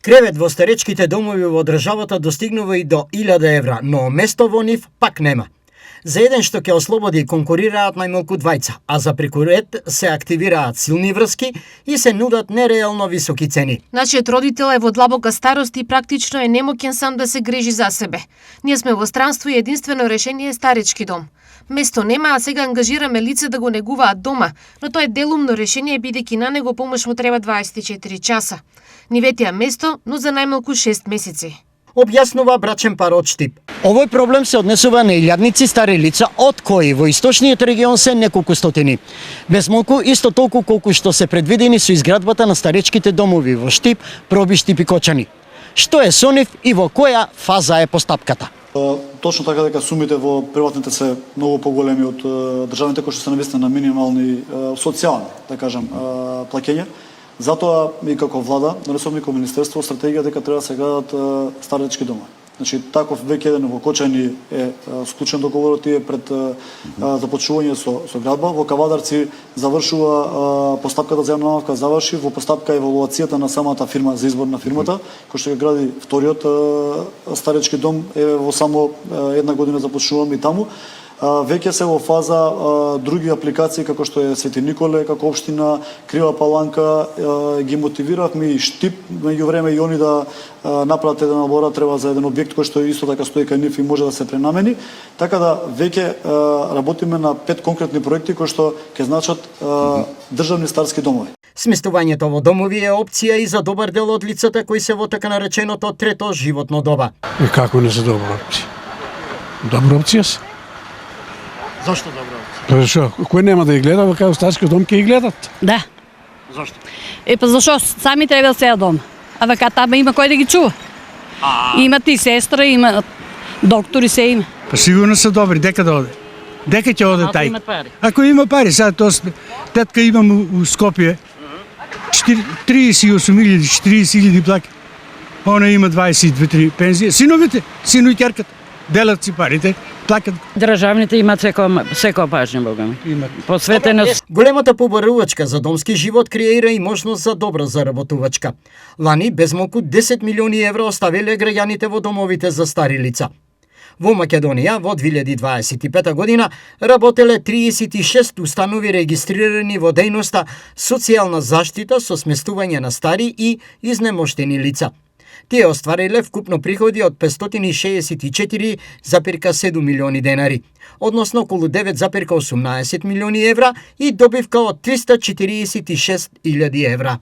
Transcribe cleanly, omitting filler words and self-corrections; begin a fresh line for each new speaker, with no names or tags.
Кревет во старечките домови во државата достигнува и до 1000 евра, но место во нив пак нема. За еден што ќе ослободи конкурираат најмалку двајца, а за прекурет се активираат силни врски и се нудат нереално високи цени.
Нашиот родител е во длабока старост и практично е немоќен сам да се грижи за себе. Ние сме во странство и единствено решение е старечки дом. Место нема, а сега ангажираме лица да го негуваат дома, но тоа е делумно решение бидејќи на него помош му треба 24 часа. Ни ветија место, но за најмалку 6 месеци.
Објаснува брачен пар од Штип. Овој проблем се однесува на илјадници стари лица, од кои во источниот регион се неколку стотини. Безмалку исто толку колку што се предвидени со изградбата на старечките домови во Штип, Проби, Штип и Кочани. Што е со нив и во која фаза е постапката?
Точно така дека сумите во приватните се многу поголеми од државните кои што се навистина на минимални социјални, да кажам, плаќења. Затоа и како влада, ресорно и како министерство, стратегија дека треба да се градат старечки домови. Значи, таков веќе еден во Кочани е склучен договорот и е пред започнување со градба. Во Кавадарци завршува постапката за јавна набавка, заврши во постапка евалуацијата на самата фирма за избор на фирмата, кој што ќе гради вториот старечки дом, во само една година започнуваме и таму. Веќе се во фаза други апликации како што е Свети Николе, како општина, Крива Паланка, ги мотивиравме и Штип, меѓу време и они да направат еден лабораторија за еден објект кој што исто така стои кај нив и може да се пренамени. Така да веќе работиме на 5 конкретни проекти кои што ќе значат државни старски домови.
Сместувањето во домови е опција и за добар дел од лицата кои се во така нареченото трето животно доба.
И како не се добра опција? Добра опција се.
Зошто добра опција?
Па зашо? Кој нема да ги гледа, во кај старски дом ќе ги гледат.
Да.
Зошто?
Па зашо сами треба да се дома. А вака тама има кој да ги чува. Има и сестра, има доктори, се има.
Па сигурно се добри, дека да оде. Дека ќе оде тај. Ако има пари, сега тоа тетка имам у Скопје. 38.000, 40.000 плаќа. Она има 22-3 пензија. Синовите, сино и ќерката, делат си парите, плакат.
Државните имат секоја пажња, бога ми. Посветено.
Големата побарувачка за домски живот креира и можност за добра заработувачка. Лани безмалку 10 милиони евра оставиле граѓаните во домовите за стари лица. Во Македонија во 2025 година работеле 36 установи регистрирани во дејноста социјална заштита со сместување на стари и изнемоштени лица. Тие оствариле вкупно приходи од 564,7 милиони денари, односно околу 9,18 милиони евра и добивка од 346.000 евра.